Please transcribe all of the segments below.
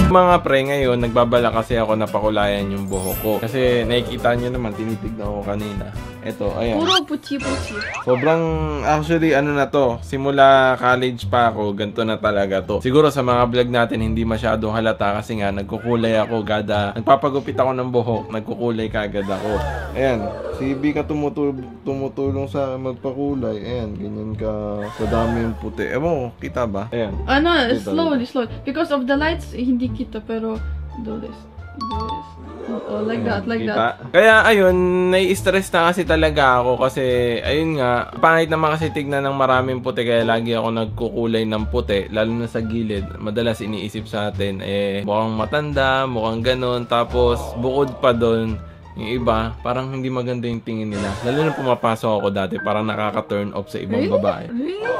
Mga pre, ngayon nagbabala kasi ako na pakulayan yung buhok ko. Kasi nakikita nyo naman, tinitignan ko kanina. Ito, ayan. Puro puti-puti. Sobrang, actually, ano na to, simula college pa ako, ganito na talaga to. Siguro sa mga vlog natin, hindi masyadong halata kasi nga, nagkukulay ako, nagpapagupit ako ng buhok, nagkukulay kagad ako. Ayan, si Bika tumutulong sa magpakulay. Ayan, ganyan ka, kadami yung puti. Ewan ko, kita ba? Ayan. Ano, slowly. Because of the lights, hindi kita, pero do this. Oh, like that. Kaya ayun, nai-stress na kasi talaga ako kasi ayun nga, pangit naman kasi tignan ng maraming puti kaya lagi ako nagkukulay ng puti, lalo na sa gilid. Madalas iniisip sa atin, mukhang matanda, mukhang ganon, tapos bukod pa doon, yung iba, parang hindi maganda yung tingin nila. Lalo na pumapasok ako dati, parang nakaka-turn off sa ibang babae.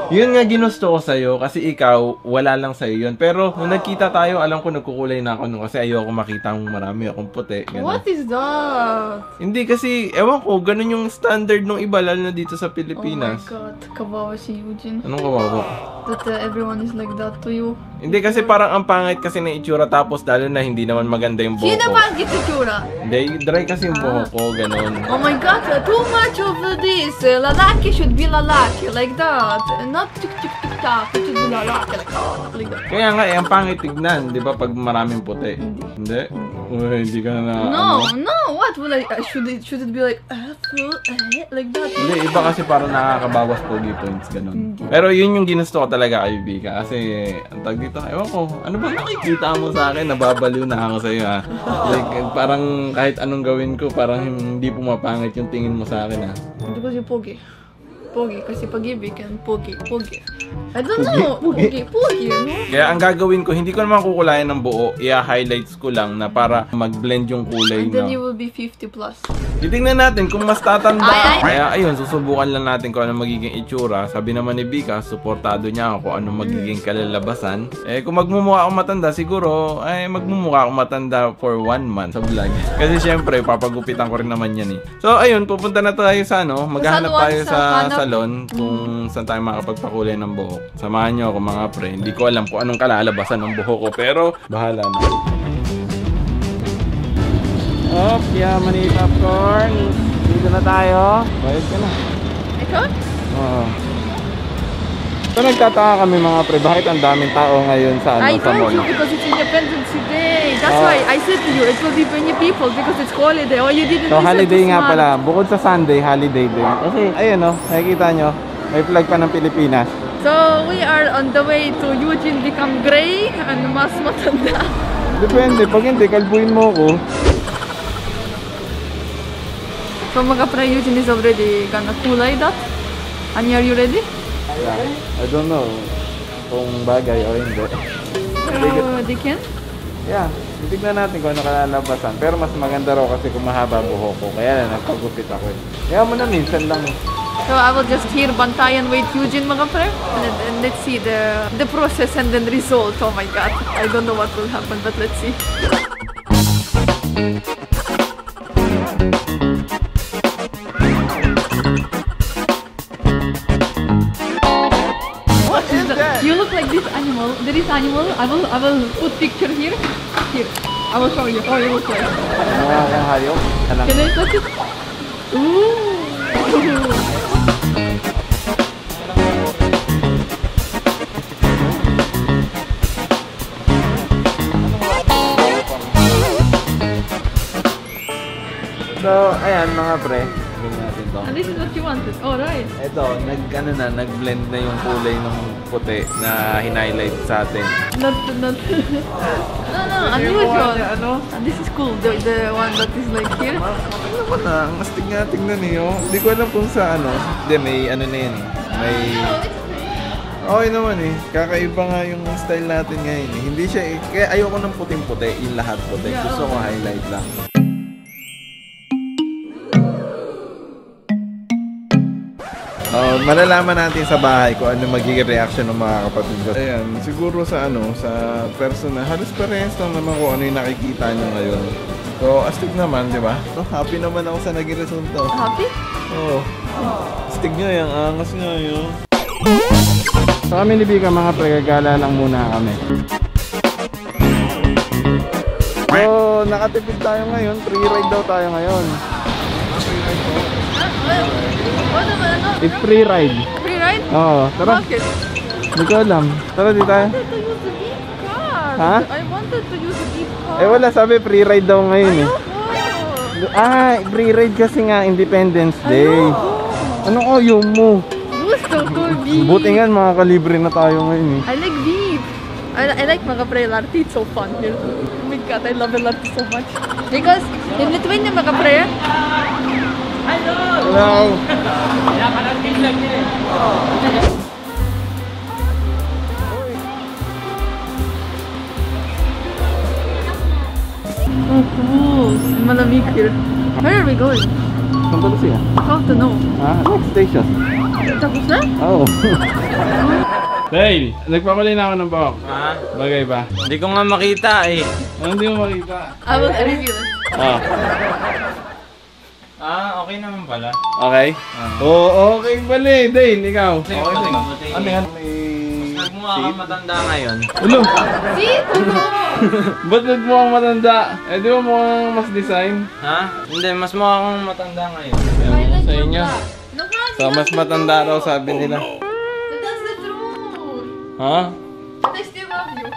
Yun nga ginusto ko sa'yo, kasi ikaw, wala lang sa'yo yun. Pero, nung nagkita tayo, alam ko nagkukulay na ako nun kasi ayoko makita mong marami akong puti. Ganun. What is that? Hindi kasi, ewan ko, ganun yung standard ng iba, lalo na dito sa Pilipinas. Oh my God, kawawa si Eugene. Anong kawawa? That everyone is like that to you. Hindi kasi parang ang pangit kasi na itsura tapos lalo na hindi naman maganda yung buhok ko. Sino pangit itsura? Hindi, dry kasi yung buhok ko, ganun. Oh my God, too much of this. Lalaki should be lalaki, like that. Not tik-tik-tik-tak, it should be lalaki, like that. Kaya nga, ang pangit tignan, di ba, pag maraming puti? Hindi? Uy, hindi ka na No, what will should it be like like that? Hindi, iba kasi parang nakakabawas pogi points, ganun. Pero yun yung ginusto ko talaga kay Bika kasi ang tag dito, ewan ko, ano ba nakikita mo sa akin? Nababaliw na ako sa'yo ha. Like, parang kahit anong gawin ko, parang hindi pumapangit yung tingin mo sa akin ha. Hindi kasi pogi. Pogi, kasi pag-ibig and pogi. I don't know, pogi, no? Kaya ang gagawin ko, hindi ko naman kukulayan ng buo, i-highlights ko lang na para mag-blend yung kulay And then you will be 50 plus. Titingnan natin kung mas tatanda. Kaya ayun, susubukan lang natin kung ano magiging itsura. Sabi naman ni Bika, suportado niya ako kung ano magiging kalalabasan. Kung magmumukha akong matanda, siguro, magmumukha akong matanda for 1 month sa vlog. Kasi syempre, papagupitan ko rin naman yan So ayun, pupunta na tayo sa maghahanap tayo sa salon kung saan tayo makapagpakulay ng buhok. Samahan niyo ako mga pre. Hindi ko alam kung anong kalalabasan ng buhok ko, pero bahala na. Mani popcorn. Dito na tayo. Bayad ka na. Ikaw? Oo. So nagtataka kami mga pre, bakit ang daming tao ngayon sa I sa mall? told you because it's Independence Day. That's why I said to you it will be many people because it's holiday. Oh, you didn't So listen holiday to nga Smart. pala. Bukod sa Sunday, holiday din. Kasi ayun nakikita nyo, may flag pa ng Pilipinas. So we are on the way to Eugene become gray and mas matanda. Depende, pag hindi, kalbuin mo ko. So mga pre, Eugene is already gonna kulay that. And are you ready? Yeah, I don't know kung bagay o hindi. They can? Yeah, titignan natin kung ano kalalabasan. Pero mas maganda raw kasi kung mahaba buhok ko. Kaya na nagpagupit ako Kaya mo na minsan lang So I will just hear bantayan wait Eugene mga pre. And let's see the process and then result. Oh my God. I don't know what will happen but let's see. You look like this animal. There is animal. I will put picture here. Here. I will show you how you look like. hayop. Can I touch it? Ooh. So, ayan mga pre. Natin to. And this is what you wanted. Oh, right. Ito, nag-blend na yung kulay ng puti na hinighlight sa atin. No, unusual. And this is cool. The one that is like here. Ano ba na? Ang astig nga tingnan Hindi ko alam kung sa Hindi, may na yan May... Okay naman Kakaiba nga yung style natin ngayon Hindi siya Kaya ayoko ng puting-puti. Yung lahat puti. Gusto ko highlight lang. Malalaman natin sa bahay kung ano magiging reaction ng mga kapatid ko. Ayan, siguro sa sa personal, halos parehas lang naman kung ano yung nakikita nyo ngayon. So, astig naman, di ba? So, happy naman ako sa naging resulto. Happy? Oo. Astig nyo, yung angas nyo, yun. So, kami ni Bika, mga pre, gagala lang muna kami. nakatipid tayo ngayon. Free ride daw tayo ngayon. Ano ba? Ano? It's free ride. Free ride? Oo, tara. Bakit? Hindi ko alam. Tara, di tayo. I wanted to use the gift card. Ha? I wanted to use the gift card. Eh wala, sabi free ride daw ngayon eh. Ayoko. Free ride kasi nga Independence Day. Ayoko. Anong ayaw mo? Gusto ko beef. Buti nga mga kalibre na tayo ngayon eh. I like beef. I like mga pre larti. It's so fun here. Oh my god, I love the larti so much. Because in Lithuania mga pre, Hello! oh cool. Malamig here. Where are we going? Saan ba siya? How to know? Next station. Tapos na? Oo. Dale, nagpakulay na ako ng buhok. Ha? Bagay ba? Hindi ko nga makita eh. Ano hindi mo makita? I will review it. Ah. Okay naman pala. Okay? Oo, okay pala eh. Dale, ikaw. Okay mabuti, din. mabuti. Ano yan? May... Nagmukha ka matanda ngayon. Ulo! See? Tulo! Ba't nagmukhang matanda? Eh di ba mukhang mas design? Ha? Hindi, mas mukha akong matanda ngayon. Yan, sa inyo. No, God, Sa mas matanda raw sabi nila. that's the truth. Ha? But I still love you.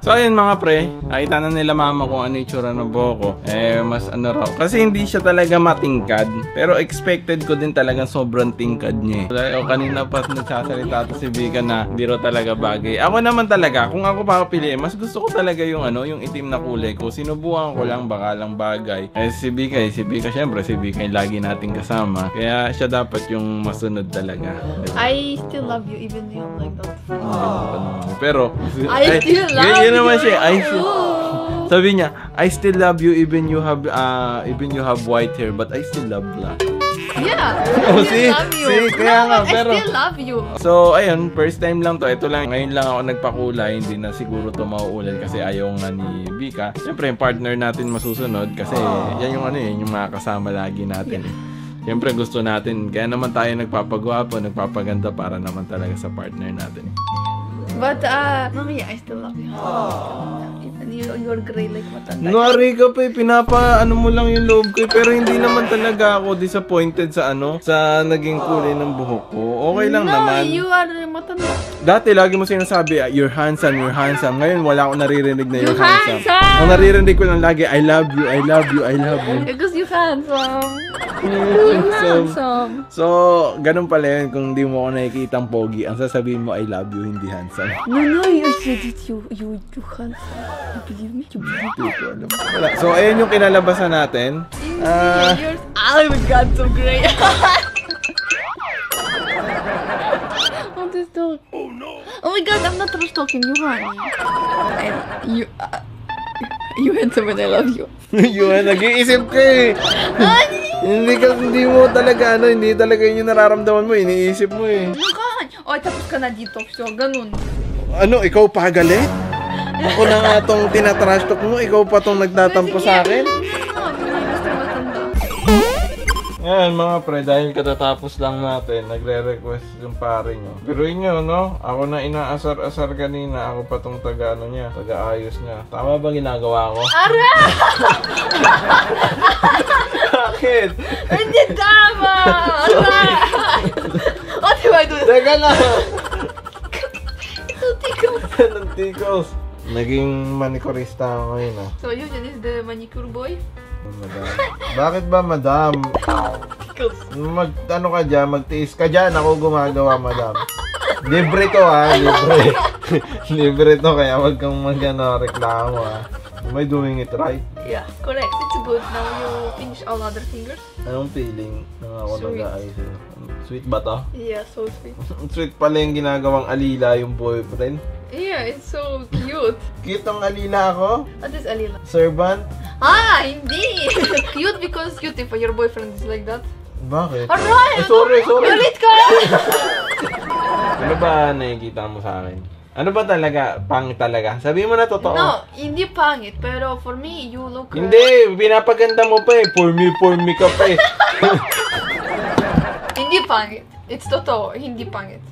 So ayun mga pre, nakita na nila mama kung ano yung tsura ng buhok ko. Mas ano raw. Kasi hindi siya talaga matingkad. Pero expected ko din talagang sobrang tingkad niya eh. O kanina pa nagsasalita to si Vika na hindi raw talaga bagay. Ako naman talaga, kung ako papapiliin, mas gusto ko talaga yung ano, yung itim na kulay ko. Sinubukan ko lang, baka lang bagay. Si Vika syempre, si Vika yung lagi nating kasama. Kaya siya dapat yung masunod talaga. I still love you even though I'm like that. Pero, I still love yun naman siya. you. Sabi niya, I still love you even you have white hair, but I still love black. Yeah. Oh, I still love you. kaya nga, I pero... still love you. So, ayun, first time lang to. Ito lang, ngayon lang ako nagpakulay. Hindi na siguro to mauulan kasi ayaw nga ni Vika. Siyempre, yung partner natin masusunod kasi yan yung ano yun, yung mga kasama lagi natin. Siyempre, gusto natin. Kaya naman tayo nagpapagwapo, nagpapaganda para naman talaga sa partner natin. But, Mami, I still love you. And you're gray like matanda. Nuwari ka pa pinapa-ano mo lang yung loob ko pero hindi naman talaga ako disappointed sa sa naging kulay ng buhok ko. Okay lang naman. No, you are matanda. Dati lagi mo sinasabi, you're handsome, you're handsome. Ngayon wala akong naririnig na you're handsome. handsome! Ang naririnig ko lang lagi, I love you, I love you, I love you. Because you handsome. Handsome. So, ganun pala yun kung hindi mo ako nakikitang pogi. Ang sasabihin mo, I love you, hindi handsome. No, I said it. You handsome. You believe me? You believe me? Hindi ko alam. Wala. So, ayun yung kinalabasan natin. Oh my god, so great. What is that? Oh no. Oh my god, I'm not trash talking you, honey. You handsome and I love you. Yun, nag-iisip ka eh. Hindi mo talaga hindi talaga yun yung nararamdaman mo, iniisip mo eh. Ano ka? Oh, tapos ka na dito. So, ganun. Ano, ikaw pa galit? Ako na nga tong tinatrash talk mo, ikaw pa tong nagtatampo sa akin? Ngayon mga pre, dahil katatapos lang natin, nagre-request yung pare nyo. Pero inyo, no? Ako na inaasar-asar kanina, ako pa tong taga-ayos niya. Tama ba ginagawa ko? Ara! Bakit? Hindi tama! Ara! What do I do? Teka lang! Ito, tickles. Anong tickles? Naging manikurista ako ngayon ah. So, yun is the manicure boy? Madam. Bakit ba madam? Ano ka dyan, magtiis ka dyan, ako gumagawa madam. Libre to ha, libre. Libre to kaya wag kang reklamo ha. Am I doing it right? Yeah, correct. It's good. Now you finish all other fingers. Anong feeling na ako Sweet. nag-aayos eh? Sweet ba to? Yeah, so sweet. Sweet pala yung ginagawang alila yung boyfriend. Yeah, it's so cute. Cute ang alila ako? What is Alila? Servant? Hindi! Cute because cute if your boyfriend is like that. Bakit? Aray! Sorry. Galit ka! Ano ba nakikita mo sa akin? Ano ba talaga? Pangit talaga? Sabihin mo na totoo. No, hindi pangit. Pero for me, you look... Hindi! Pinapaganda mo pa eh. For me ka pa eh. Hindi pangit. It's totoo. Hindi pangit.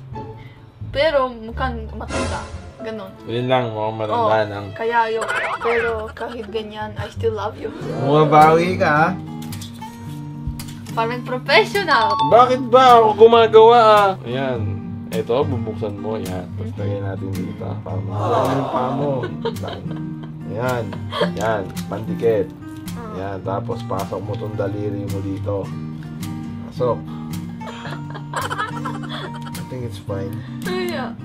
Pero mukhang matanda. Ganon. Yun lang, mukhang matanda lang. Kaya yun. Pero kahit ganyan, I still love you. Bumabawi ka, ha? Parang professional. Bakit ba ako gumagawa, ah? Ayan. Ito, bubuksan mo. Ayan. Tapos lagay natin dito. Para makakala yung paa mo. Ayan. Ayan. Pandikit. Ayan. Tapos pasok mo tong daliri mo dito. Pasok. I think it's fine. Yeah.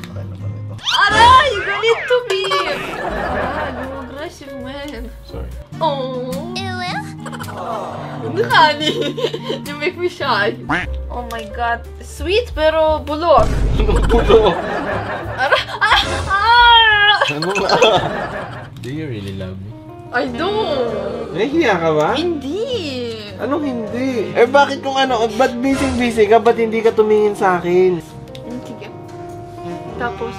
Okay naman ito. Aray! You got it to me! Aray, you're aggressive, man. Sorry. Oh. Honey, you make me shy. Oh my god. Sweet pero bulok. Anong pulo? Aray! Ah! Ano nga? Do you really love me? I don't. Nahihiya ka ba? Hindi. Anong hindi? Eh bakit kung ano, ba't busy ka? Ba't hindi ka tumingin sa akin? Sige. Tapos,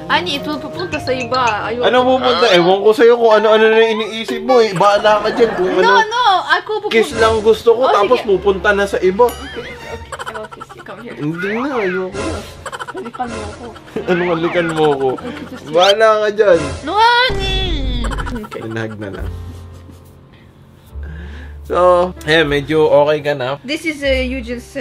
Ani, ito pupunta sa iba. Ayoko. Ano pupunta? Ewan ko sa'yo kung ano-ano na iniisip mo eh. Bahala ka dyan kung No, ano. no. Ako pupunta. Kiss lang gusto ko, Oh, tapos sige. pupunta na sa iba. Okay. I will kiss you. Come here. Hindi na, ayoko na. Halikan mo ako. Anong halikan mo ko? Bahala ka dyan. No, Ani! Okay. Inhag na lang. So, medyo okay ka na. This is Eugene's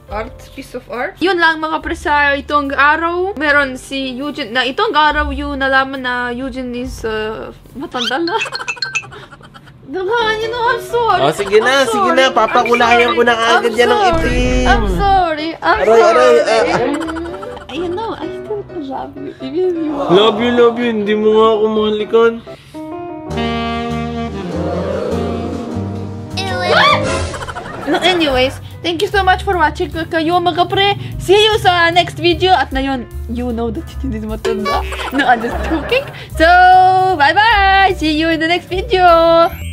art, piece of art. Yun lang mga pre sa itong araw. Meron si Eugene, na itong araw yung nalaman na Eugene is matanda na. Naman, you know, I'm sorry. Oh, sige na, I'm sige sorry. na. Papakulayan ko na agad yan ng itim. I'm sorry. I'm Aray, aray, sorry. You know, I still love you. Even you. Love you. Hindi mo nga ako mahalikan. No, anyways, thank you so much for watching kayo mga pre. See you sa next video. At ngayon, you know that hindi matanda. No, I'm just joking. So, bye-bye! See you in the next video!